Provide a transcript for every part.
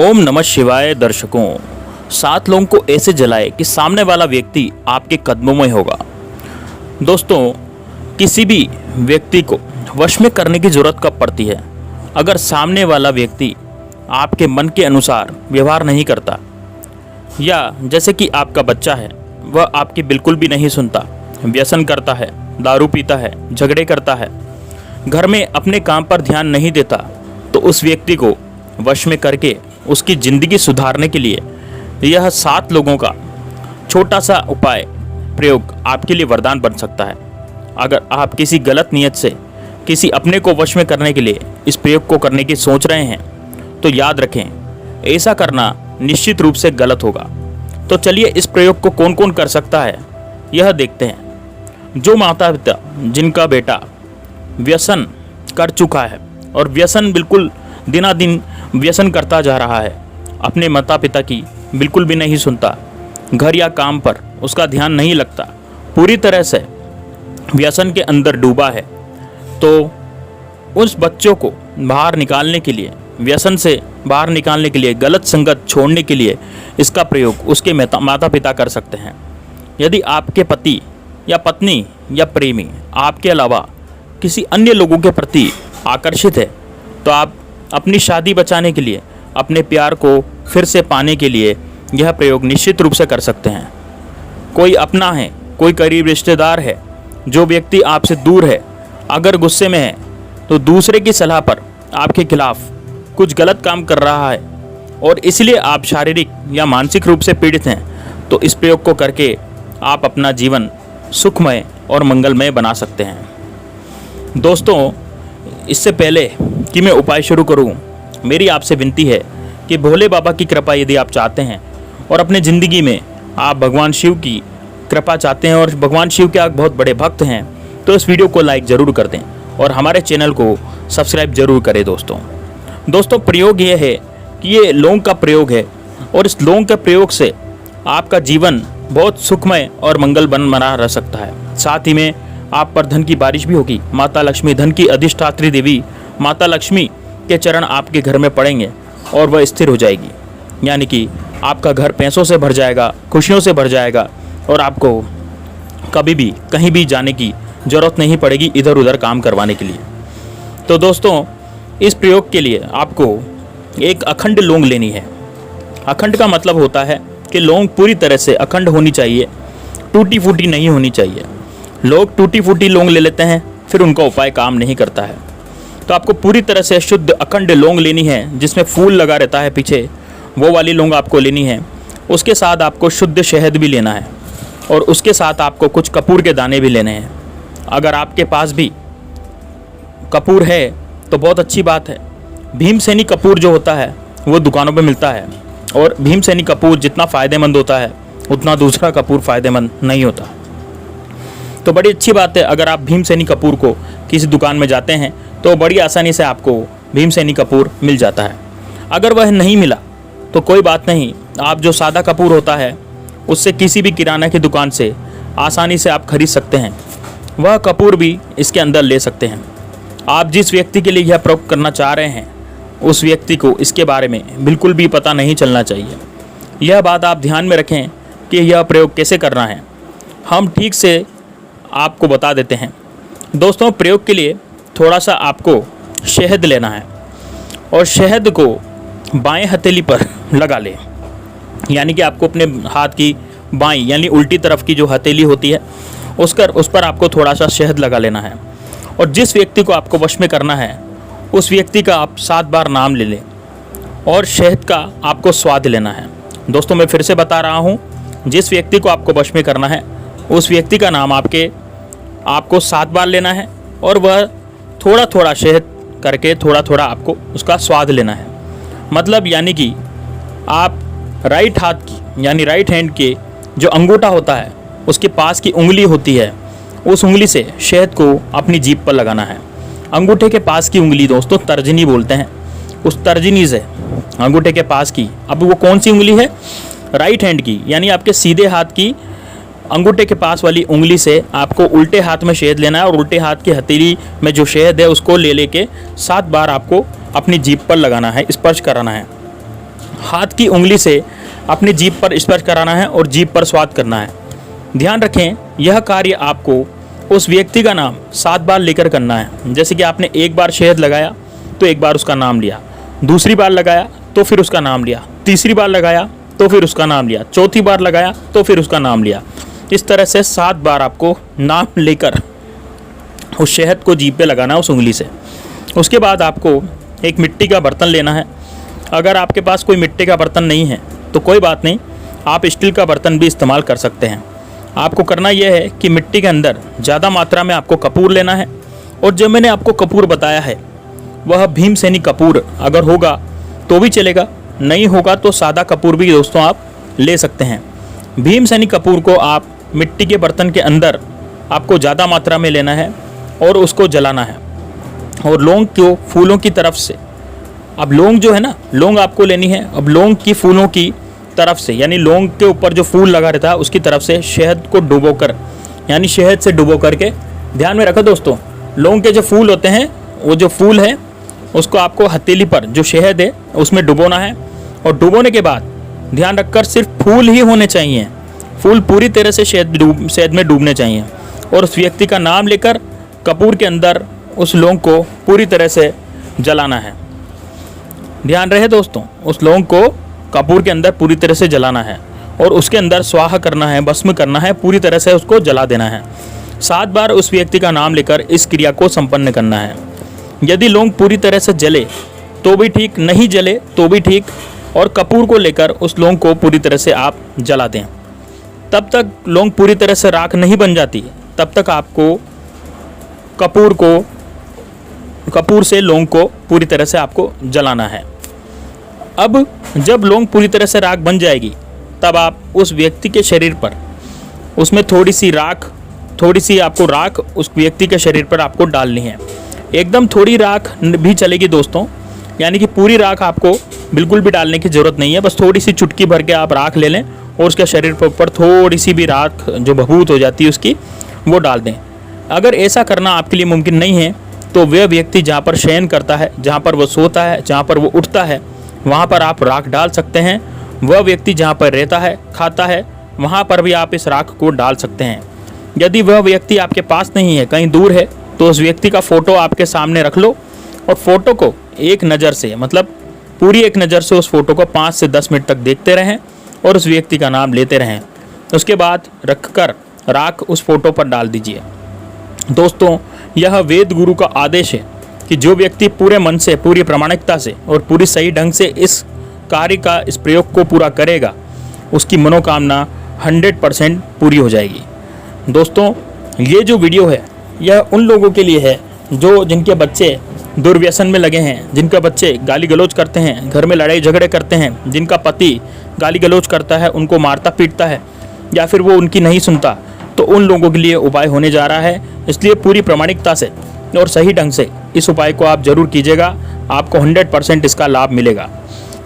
ओम नमः शिवाय। दर्शकों, 7 लोगों को ऐसे जलाए कि सामने वाला व्यक्ति आपके कदमों में होगा। दोस्तों, किसी भी व्यक्ति को वश में करने की ज़रूरत कब पड़ती है? अगर सामने वाला व्यक्ति आपके मन के अनुसार व्यवहार नहीं करता, या जैसे कि आपका बच्चा है, वह आपकी बिल्कुल भी नहीं सुनता, व्यसन करता है, दारू पीता है, झगड़े करता है, घर में अपने काम पर ध्यान नहीं देता, तो उस व्यक्ति को वश में करके उसकी ज़िंदगी सुधारने के लिए यह 7 लोगों का छोटा सा उपाय प्रयोग आपके लिए वरदान बन सकता है। अगर आप किसी गलत नियत से किसी अपने को वश में करने के लिए इस प्रयोग को करने की सोच रहे हैं, तो याद रखें, ऐसा करना निश्चित रूप से गलत होगा। तो चलिए इस प्रयोग को कौन कौन कर सकता है यह देखते हैं। जो माता पिता जिनका बेटा व्यसन कर चुका है और व्यसन बिल्कुल दिनादिन व्यसन करता जा रहा है, अपने माता पिता की बिल्कुल भी नहीं सुनता, घर या काम पर उसका ध्यान नहीं लगता, पूरी तरह से व्यसन के अंदर डूबा है, तो उस बच्चों को बाहर निकालने के लिए, व्यसन से बाहर निकालने के लिए, गलत संगत छोड़ने के लिए इसका प्रयोग उसके माता पिता कर सकते हैं। यदि आपके पति या पत्नी या प्रेमी आपके अलावा किसी अन्य लोगों के प्रति आकर्षित है, तो आप अपनी शादी बचाने के लिए, अपने प्यार को फिर से पाने के लिए यह प्रयोग निश्चित रूप से कर सकते हैं। कोई अपना है, कोई करीब रिश्तेदार है, जो व्यक्ति आपसे दूर है, अगर गुस्से में है तो दूसरे की सलाह पर आपके खिलाफ कुछ गलत काम कर रहा है और इसलिए आप शारीरिक या मानसिक रूप से पीड़ित हैं, तो इस प्रयोग को करके आप अपना जीवन सुखमय और मंगलमय बना सकते हैं। दोस्तों, इससे पहले कि मैं उपाय शुरू करूं, मेरी आपसे विनती है कि भोले बाबा की कृपा यदि आप चाहते हैं और अपने ज़िंदगी में आप भगवान शिव की कृपा चाहते हैं और भगवान शिव के आप बहुत बड़े भक्त हैं, तो इस वीडियो को लाइक ज़रूर कर दें और हमारे चैनल को सब्सक्राइब ज़रूर करें। दोस्तों, प्रयोग ये है कि ये लौंग का प्रयोग है और इस लौंग के प्रयोग से आपका जीवन बहुत सुखमय और मंगल बना रह सकता है। साथ ही में आप पर धन की बारिश भी होगी। माता लक्ष्मी, धन की अधिष्ठात्री देवी माता लक्ष्मी के चरण आपके घर में पड़ेंगे और वह स्थिर हो जाएगी, यानी कि आपका घर पैसों से भर जाएगा, खुशियों से भर जाएगा और आपको कभी भी कहीं भी जाने की ज़रूरत नहीं पड़ेगी इधर उधर काम करवाने के लिए। तो दोस्तों, इस प्रयोग के लिए आपको एक अखंड लौंग लेनी है। अखंड का मतलब होता है कि लौंग पूरी तरह से अखंड होनी चाहिए, टूटी फूटी नहीं होनी चाहिए। लोग टूटी फूटी लौंग ले लेते हैं, फिर उनका उपाय काम नहीं करता है। तो आपको पूरी तरह से शुद्ध अखंड लौंग लेनी है, जिसमें फूल लगा रहता है पीछे, वो वाली लौंग आपको लेनी है। उसके साथ आपको शुद्ध शहद भी लेना है और उसके साथ आपको कुछ कपूर के दाने भी लेने हैं। अगर आपके पास भी कपूर है तो बहुत अच्छी बात है। भीमसेनी कपूर जो होता है वो दुकानों पे मिलता है और भीमसेनी कपूर जितना फ़ायदेमंद होता है उतना दूसरा कपूर फ़ायदेमंद नहीं होता। तो बड़ी अच्छी बात है, अगर आप भीमसेनी कपूर को किसी दुकान में जाते हैं तो बड़ी आसानी से आपको भीमसेनी कपूर मिल जाता है। अगर वह नहीं मिला तो कोई बात नहीं, आप जो सादा कपूर होता है उससे किसी भी किराना की दुकान से आसानी से आप खरीद सकते हैं, वह कपूर भी इसके अंदर ले सकते हैं। आप जिस व्यक्ति के लिए यह प्रयोग करना चाह रहे हैं उस व्यक्ति को इसके बारे में बिल्कुल भी पता नहीं चलना चाहिए। यह बात आप ध्यान में रखें कि यह प्रयोग कैसे करना है, हम ठीक से आपको बता देते हैं। दोस्तों, प्रयोग के लिए थोड़ा सा आपको शहद लेना है और शहद को बाएं हथेली पर लगा लें, यानी कि आपको अपने हाथ की बाएं यानी उल्टी तरफ की जो हथेली होती है उस पर आपको थोड़ा सा शहद लगा लेना है और जिस व्यक्ति को आपको वश में करना है उस व्यक्ति का आप 7 बार नाम ले लें और शहद का आपको स्वाद लेना है। दोस्तों, मैं फिर से बता रहा हूँ, जिस व्यक्ति को आपको वश में करना है उस व्यक्ति का नाम आपको 7 बार लेना है और वह थोड़ा थोड़ा शहद करके थोड़ा थोड़ा आपको उसका स्वाद लेना है। मतलब यानी कि आप राइट हाथ की यानी राइट हैंड के जो अंगूठा होता है उसके पास की उंगली होती है, उस उंगली से शहद को अपनी जीभ पर लगाना है। अंगूठे के पास की उंगली दोस्तों तर्जनी बोलते हैं, उस तर्जनी से अंगूठे के पास की, अब वो कौन सी उंगली है? राइट हैंड की, यानी आपके सीधे हाथ की अंगूठे के पास वाली उंगली से आपको उल्टे हाथ में शहद लेना है और उल्टे हाथ की हथेली में जो शहद है उसको ले लेके 7 बार आपको अपनी जीभ पर लगाना है, स्पर्श कराना है। हाथ की उंगली से अपनी जीभ पर स्पर्श कराना है और जीभ पर स्वाद करना है। ध्यान रखें, यह कार्य आपको उस व्यक्ति का नाम 7 बार लेकर करना है। जैसे कि आपने एक बार शहद लगाया तो एक बार उसका नाम लिया, दूसरी बार लगाया तो फिर उसका नाम लिया, तीसरी बार लगाया तो फिर उसका नाम लिया, चौथी बार लगाया तो फिर उसका नाम लिया। इस तरह से 7 बार आपको नाम लेकर उस शहद को जीभ पे लगाना है उस उंगली से। उसके बाद आपको एक मिट्टी का बर्तन लेना है। अगर आपके पास कोई मिट्टी का बर्तन नहीं है तो कोई बात नहीं, आप स्टील का बर्तन भी इस्तेमाल कर सकते हैं। आपको करना यह है कि मिट्टी के अंदर ज़्यादा मात्रा में आपको कपूर लेना है, और जो मैंने आपको कपूर बताया है वह भीमसेनी कपूर अगर होगा तो भी चलेगा, नहीं होगा तो सादा कपूर भी दोस्तों आप ले सकते हैं। भीमसेनी कपूर को आप मिट्टी के बर्तन के अंदर आपको ज़्यादा मात्रा में लेना है और उसको जलाना है। और लौंग को फूलों की तरफ से, अब लौंग जो है ना, लौंग आपको लेनी है। अब लौंग की फूलों की तरफ से, यानी लौंग के ऊपर जो फूल लगा रहता है उसकी तरफ से शहद को डुबोकर, यानी शहद से डुबो करके, ध्यान में रखो दोस्तों, लौंग के जो फूल होते हैं वो जो फूल है उसको आपको हथेली पर जो शहद है उसमें डुबोना है। और डुबोने के बाद ध्यान रखकर सिर्फ फूल ही होने चाहिए, फूल पूरी तरह से शहद में डूबने चाहिए। और उस व्यक्ति का नाम लेकर कपूर के अंदर उस लौंग को पूरी तरह से जलाना है। ध्यान रहे दोस्तों, उस लौंग को कपूर के अंदर पूरी तरह से जलाना है और उसके अंदर स्वाहा करना है, भस्म करना है, पूरी तरह से उसको जला देना है। 7 बार उस व्यक्ति का नाम लेकर इस क्रिया को संपन्न करना है। यदि लौंग पूरी तरह से जले तो भी ठीक, नहीं जले तो भी ठीक, और कपूर को लेकर उस लौंग को पूरी तरह से आप जला दें। तब तक लौंग पूरी तरह से राख नहीं बन जाती, तब तक आपको कपूर से लौंग को पूरी तरह से आपको जलाना है। अब जब लौंग पूरी तरह से राख बन जाएगी तब आप उस व्यक्ति के शरीर पर, उसमें थोड़ी सी आपको राख उस व्यक्ति के शरीर पर आपको डालनी है। एकदम थोड़ी राख भी चलेगी दोस्तों, यानी कि पूरी राख आपको बिल्कुल भी डालने की ज़रूरत नहीं है। बस थोड़ी सी चुटकी भर के आप राख ले लें और उसके शरीर पर ऊपर थोड़ी सी भी राख जो भभूत हो जाती है उसकी, वो डाल दें। अगर ऐसा करना आपके लिए मुमकिन नहीं है तो वह व्यक्ति जहाँ पर शयन करता है, जहाँ पर वो सोता है, जहाँ पर वो उठता है, वहाँ पर आप राख डाल सकते हैं। वह व्यक्ति जहाँ पर रहता है, खाता है, वहाँ पर भी आप इस राख को डाल सकते हैं। यदि वह व्यक्ति आपके पास नहीं है, कहीं दूर है, तो उस व्यक्ति का फ़ोटो आपके सामने रख लो और फ़ोटो को एक नज़र से, मतलब पूरी एक नज़र से उस फोटो को 5 से 10 मिनट तक देखते रहें और उस व्यक्ति का नाम लेते रहें। उसके बाद रखकर राख उस फोटो पर डाल दीजिए। दोस्तों, यह वेद गुरु का आदेश है कि जो व्यक्ति पूरे मन से, पूरी प्रामाणिकता से और पूरी सही ढंग से इस कार्य का, इस प्रयोग को पूरा करेगा, उसकी मनोकामना 100% पूरी हो जाएगी। दोस्तों, ये जो वीडियो है यह उन लोगों के लिए है जिनके बच्चे दुर्व्यसन में लगे हैं, जिनके बच्चे गाली गलौज करते हैं, घर में लड़ाई झगड़े करते हैं, जिनका पति गाली गलौज करता है, उनको मारता पीटता है या फिर वो उनकी नहीं सुनता, तो उन लोगों के लिए उपाय होने जा रहा है। इसलिए पूरी प्रामाणिकता से और सही ढंग से इस उपाय को आप जरूर कीजिएगा, आपको 100% इसका लाभ मिलेगा।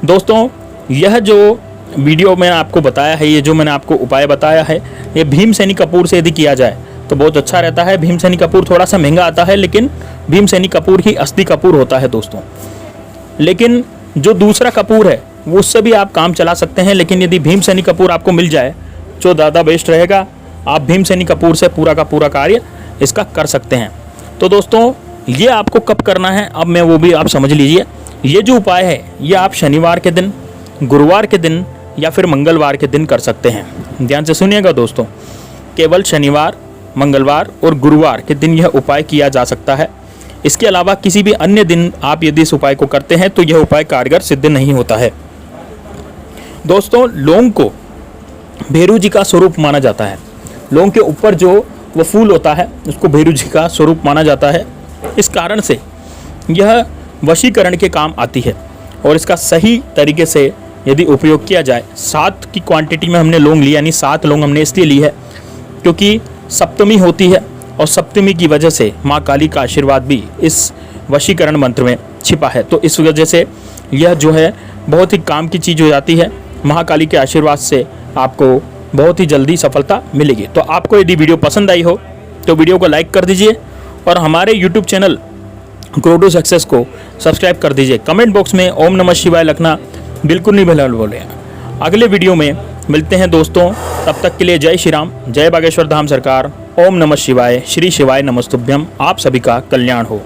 दोस्तों, यह जो वीडियो मैंने आपको बताया है, ये जो मैंने आपको उपाय बताया है, ये भीमसेनी कपूर से यदि किया जाए तो बहुत अच्छा रहता है। भीमसेनी कपूर थोड़ा सा महंगा आता है, लेकिन भीमसेनी कपूर ही असली कपूर होता है दोस्तों। लेकिन जो दूसरा कपूर है वो उससे भी आप काम चला सकते हैं, लेकिन यदि भीमसेनी कपूर आपको मिल जाए जो ज़्यादा बेस्ट रहेगा। आप भीमसेनी कपूर से पूरा का पूरा कार्य इसका कर सकते हैं। तो दोस्तों, ये आपको कब करना है अब मैं वो भी आप समझ लीजिए। ये जो उपाय है ये आप शनिवार के दिन, गुरुवार के दिन या फिर मंगलवार के दिन कर सकते हैं। ध्यान से सुनिएगा दोस्तों, केवल शनिवार, मंगलवार और गुरुवार के दिन यह उपाय किया जा सकता है। इसके अलावा किसी भी अन्य दिन आप यदि इस उपाय को करते हैं तो यह उपाय कारगर सिद्ध नहीं होता है। दोस्तों, लौंग को भैरू जी का स्वरूप माना जाता है। लौंग के ऊपर जो वो फूल होता है उसको भैरू जी का स्वरूप माना जाता है। इस कारण से यह वशीकरण के काम आती है और इसका सही तरीके से यदि उपयोग किया जाए, 7 की क्वांटिटी में हमने लौंग ली, यानी 7 लौंग हमने इसलिए ली है क्योंकि सप्तमी होती है और सप्तमी की वजह से माँ काली का आशीर्वाद भी इस वशीकरण मंत्र में छिपा है। तो इस वजह से यह जो है बहुत ही काम की चीज़ हो जाती है। महाकाली के आशीर्वाद से आपको बहुत ही जल्दी सफलता मिलेगी। तो आपको यदि वीडियो पसंद आई हो तो वीडियो को लाइक कर दीजिए और हमारे YouTube channel grow to success को सब्सक्राइब कर दीजिए। कमेंट बॉक्स में ओम नमः शिवाय लिखना बिल्कुल नहीं भला बोले। अगले वीडियो में मिलते हैं दोस्तों, तब तक के लिए जय श्री राम, जय बागेश्वर धाम सरकार, ओम नमः शिवाय, श्री शिवाय नमस्तुभ्यम। आप सभी का कल्याण हो।